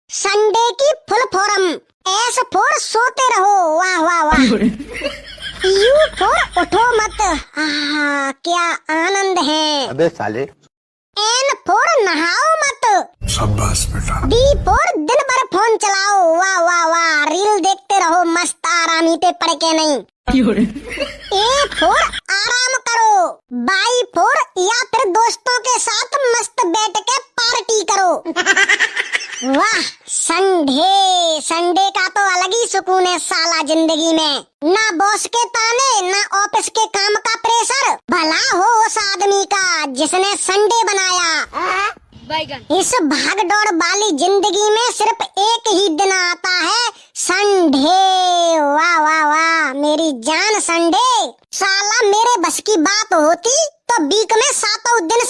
Sunday की full form, S for सोते रहो, वाह वाह वाह। यू फॉर उठो मत, आहा क्या आनंद है। अबे साले। एन फॉर नहाओ मत, शाबाश बेटा। डी फॉर दिन भर फोन चलाओ, वाह वाह वाह, रील देखते रहो मस्त आरामी पे पड़ के नहीं। ए फॉर आराम करो, बाई फॉर या फिर दोस्तों के साथ मस्त बैठ के पार्टी करो। वाह संडे, संडे का तो अलग ही सुकून है साला जिंदगी में। ना बॉस के ताने, ना ऑफिस के काम का प्रेशर, भला हो उस आदमी का जिसने संडे बनाया। इस भाग दौड़ वाली जिंदगी में सिर्फ एक ही दिन आता है, संडे। वाह वाह वाह मेरी जान संडे। साला मेरे बस की बात होती तो वीक में 7 दिन